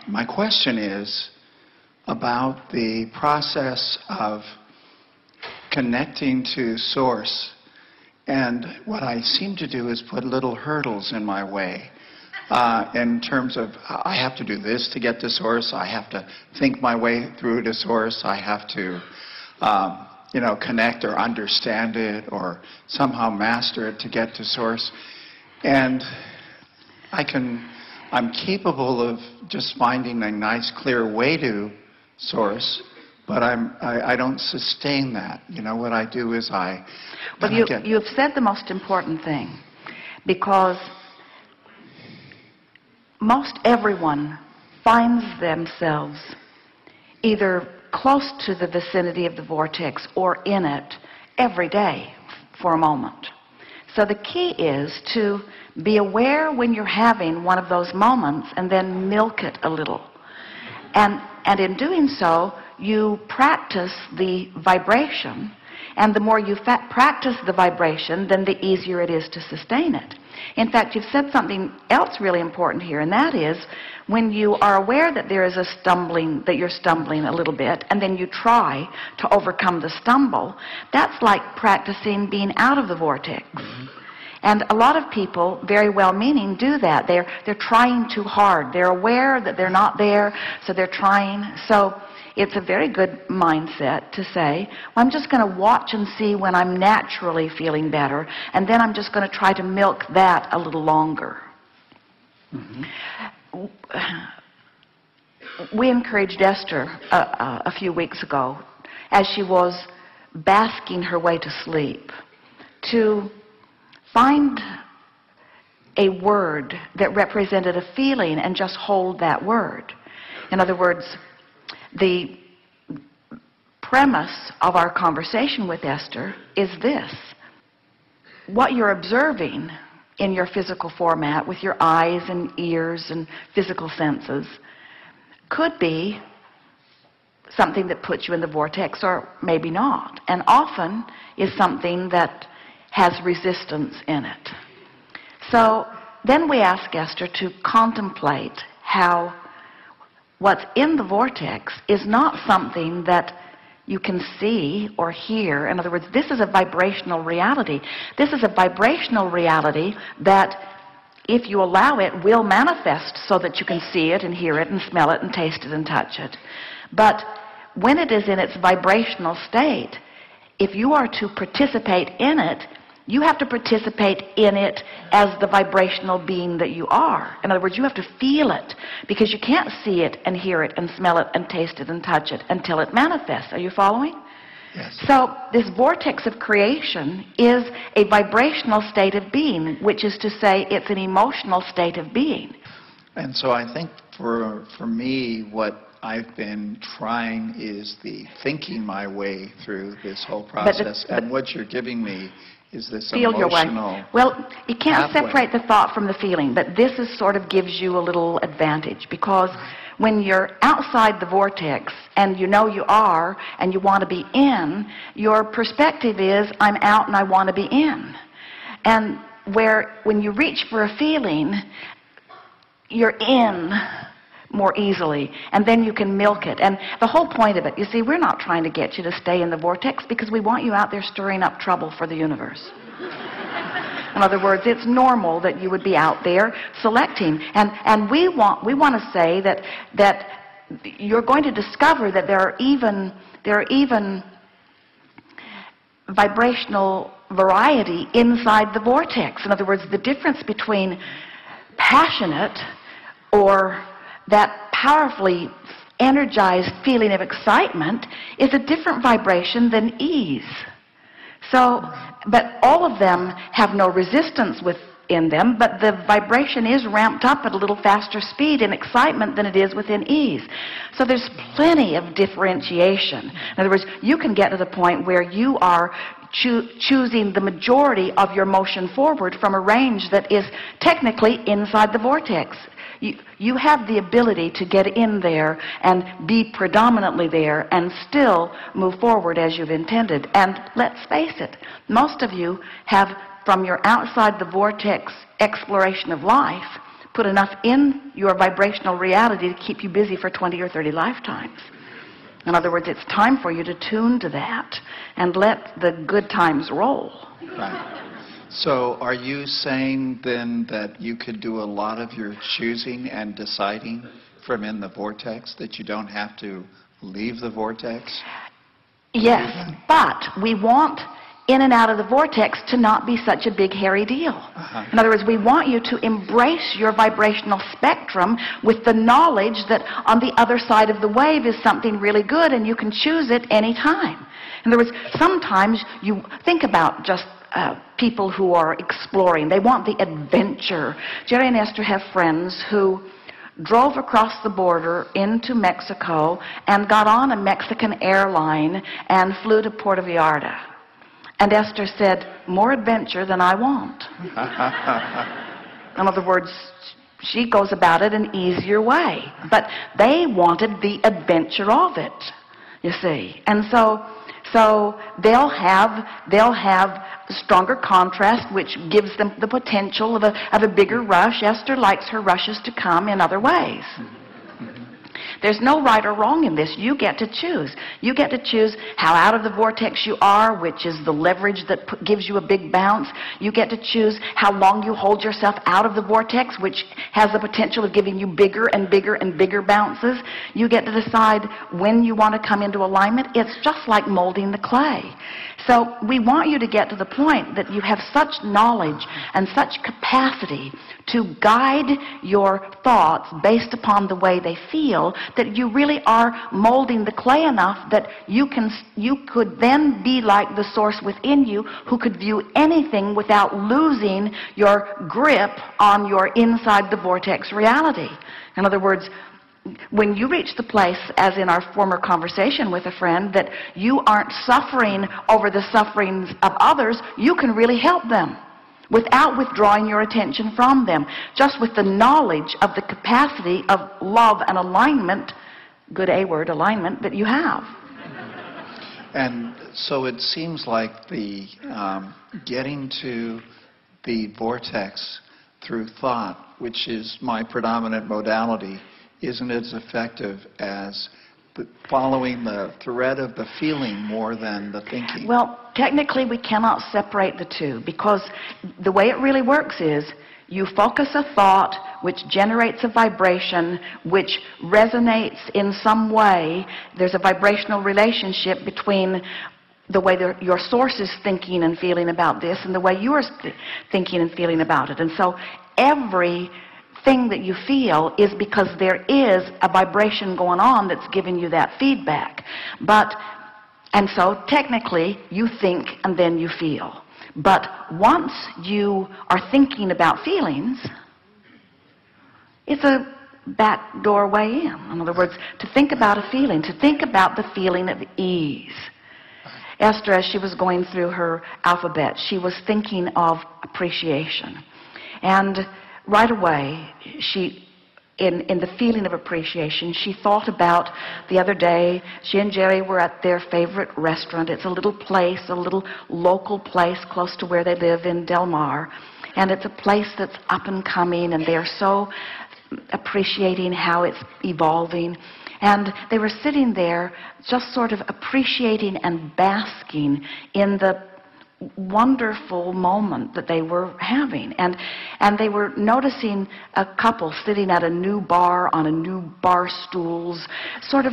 My question is about the process of connecting to Source. And what I seem to do is put little hurdles in my way. In terms of, I have to do this to get to Source. I have to think my way through to Source. I have to, connect or understand it or somehow master it to get to Source. And I'm capable of just finding a nice, clear way to Source, but I don't sustain that. What I do is Well, you've said the most important thing, because most everyone finds themselves either close to the vicinity of the vortex or in it every day for a moment. So the key is to be aware when you're having one of those moments and then milk it a little. And in doing so, you practice the vibration, and the more you practice the vibration, then the easier it is to sustain it. In fact, you've said something else really important here, and that is when you are aware that there is a stumbling, that you're stumbling a little bit, and then you try to overcome the stumble, that's like practicing being out of the vortex. And a lot of people, very well-meaning, do that. They're trying too hard. They're aware that they're not there, so they're trying. So it's a very good mindset to say, well, I'm just going to watch and see when I'm naturally feeling better, and then I'm just going to try to milk that a little longer. We encouraged Esther a few weeks ago, as she was basking her way to sleep, to find a word that represented a feeling and just hold that word. In other words, the premise of our conversation with Esther is this: what you're observing in your physical format with your eyes and ears and physical senses could be something that puts you in the vortex, or maybe not, and often is something that has resistance in it. So then we ask Esther to contemplate how what's in the vortex is not something that you can see or hear. In other words, this is a vibrational reality. This is a vibrational reality that, if you allow it, will manifest so that you can see it and hear it and smell it and taste it and touch it. But when it is in its vibrational state, if you are to participate in it, you have to participate in it as the vibrational being that you are. In other words, you have to feel it, because you can't see it and hear it and smell it and taste it and touch it until it manifests. Are you following? Yes. So this vortex of creation is a vibrational state of being, which is to say it's an emotional state of being. And so I think for me, what I've been trying is the thinking my way through this whole process. And what you're giving me is this feel emotional your way. Well, you can't pathway. separate the thought from the feeling, but this is sort of gives you a little advantage, because when you're outside the vortex and you know you are and you want to be in, your perspective is, I'm out and I want to be in. And when you reach for a feeling, you're in more easily, and then you can milk it. And the whole point of it, you see, we're not trying to get you to stay in the vortex because we want you out there stirring up trouble for the universe. In other words, it's normal that you would be out there selecting, and we want to say that you're going to discover that there are even vibrational variety inside the vortex. In other words, the difference between passionate or that powerfully energized feeling of excitement is a different vibration than ease. So, but all of them have no resistance within them, but the vibration is ramped up at a little faster speed in excitement than it is within ease. So there's plenty of differentiation. In other words, you can get to the point where you are choosing the majority of your motion forward from a range that is technically inside the vortex. You have the ability to get in there and be predominantly there and still move forward as you've intended. And let's face it, most of you have, from your outside the vortex exploration of life, put enough in your vibrational reality to keep you busy for 20 or 30 lifetimes. In other words, it's time for you to tune to that and let the good times roll. Right. So are you saying then that you could do a lot of your choosing and deciding from in the vortex, that you don't have to leave the vortex? Yes, but we want in and out of the vortex to not be such a big hairy deal. In other words, we want you to embrace your vibrational spectrum with the knowledge that on the other side of the wave is something really good and you can choose it any time. In other words, sometimes you think about just people who are exploring. They want the adventure. Jerry and Esther have friends who drove across the border into Mexico and got on a Mexican airline and flew to Puerto Vallarta. And Esther said, more adventure than I want. In other words, she goes about it an easier way. But they wanted the adventure of it, you see. And so they'll have stronger contrast, which gives them the potential of a bigger rush. Esther likes her rushes to come in other ways. There's no right or wrong in this. You get to choose. You get to choose how out of the vortex you are, which is the leverage that gives you a big bounce. You get to choose how long you hold yourself out of the vortex, which has the potential of giving you bigger and bigger and bigger bounces. You get to decide when you want to come into alignment. It's just like molding the clay. So we want you to get to the point that you have such knowledge and such capacity to guide your thoughts based upon the way they feel, that you really are molding the clay enough that you could then be like the source within you, who could view anything without losing your grip on your inside the vortex reality. In other words, when you reach the place, as in our former conversation with a friend, that you aren't suffering over the sufferings of others, you can really help them without withdrawing your attention from them, just with the knowledge of the capacity of love and alignment, good A word, alignment, that you have. And so it seems like the getting to the vortex through thought, which is my predominant modality, isn't as effective as following the thread of the feeling more than the thinking. Well, technically we cannot separate the two, because the way it really works is you focus a thought which generates a vibration which resonates in some way. There's a vibrational relationship between the way your source is thinking and feeling about this and the way you're thinking and feeling about it. And so every thing that you feel is because there is a vibration going on that's giving you that feedback. And so technically you think and then you feel. But once you are thinking about feelings, it's a back door way in. In other words, to think about a feeling, to think about the feeling of ease. Esther, as she was going through her alphabet, she was thinking of appreciation. And right away, in the feeling of appreciation, she thought about the other day, she and Jerry were at their favorite restaurant. It's a little place, a little local place close to where they live in Del Mar. And it's a place that's up and coming, and they're so appreciating how it's evolving. And they were sitting there just sort of appreciating and basking in the wonderful moment that they were having. And they were noticing a couple sitting at a new bar on a new bar stools, sort of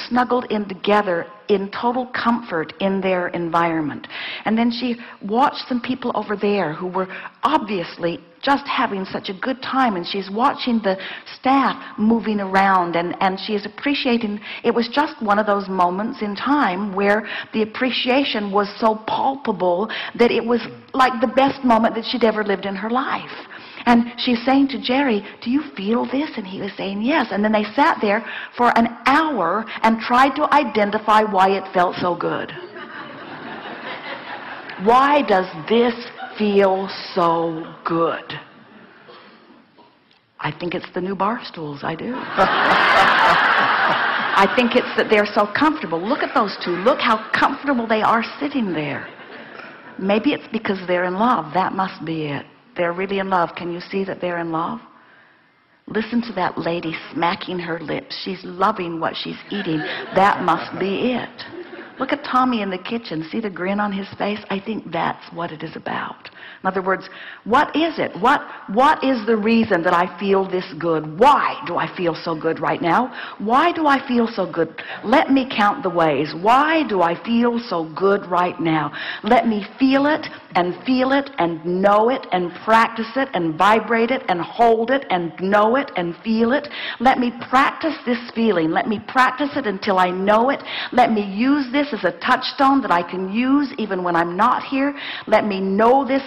snuggled in together in total comfort in their environment. And then she watched some people over there who were obviously just having such a good time, and she's watching the staff moving around, and she is appreciating. It was just one of those moments in time where the appreciation was so palpable that it was like the best moment that she'd ever lived in her life. And she's saying to Jerry, do you feel this? And he was saying yes. And then they sat there for an hour and tried to identify why it felt so good. Why does this feel so good? I think it's the new bar stools, I do. I think it's that they're so comfortable. Look at those two. Look how comfortable they are sitting there. Maybe it's because they're in love. That must be it. They're really in love. Can you see that they're in love? Listen to that lady smacking her lips. She's loving what she's eating. That must be it. Look at Tommy in the kitchen. See the grin on his face? I think that's what it is about. In other words, what is it? What is the reason that I feel this good? Why do I feel so good right now? Why do I feel so good? Let me count the ways. Why do I feel so good right now? Let me feel it and know it and practice it and vibrate it and hold it and know it and feel it. Let me practice this feeling. Let me practice it until I know it. Let me use this as a touchstone that I can use even when I'm not here. Let me know this.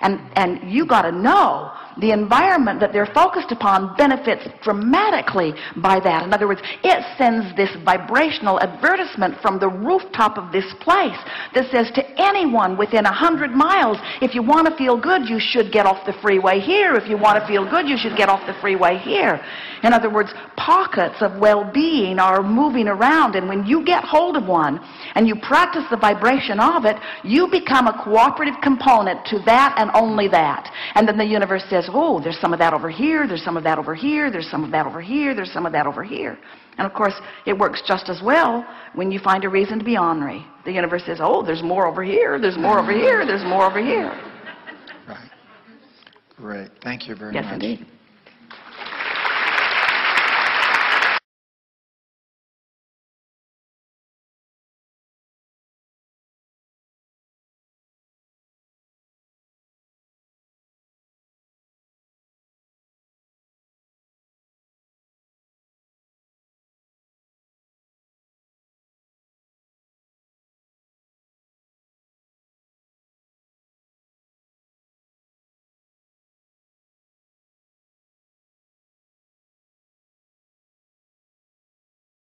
And you got to know the environment that they're focused upon benefits dramatically by that. In other words, it sends this vibrational advertisement from the rooftop of this place that says to anyone within 100 miles, if you want to feel good, you should get off the freeway here. If you want to feel good, you should get off the freeway here. In other words, pockets of well-being are moving around, and when you get hold of one and you practice the vibration of it, you become a cooperative component to that and only that. And then the universe says, oh, there's some of that over here, there's some of that over here, there's some of that over here, there's some of that over here. And of course, it works just as well when you find a reason to be ornery. The universe says, oh, there's more over here, there's more over here, there's more over here. Right. Great. Thank you very much. Yes, indeed.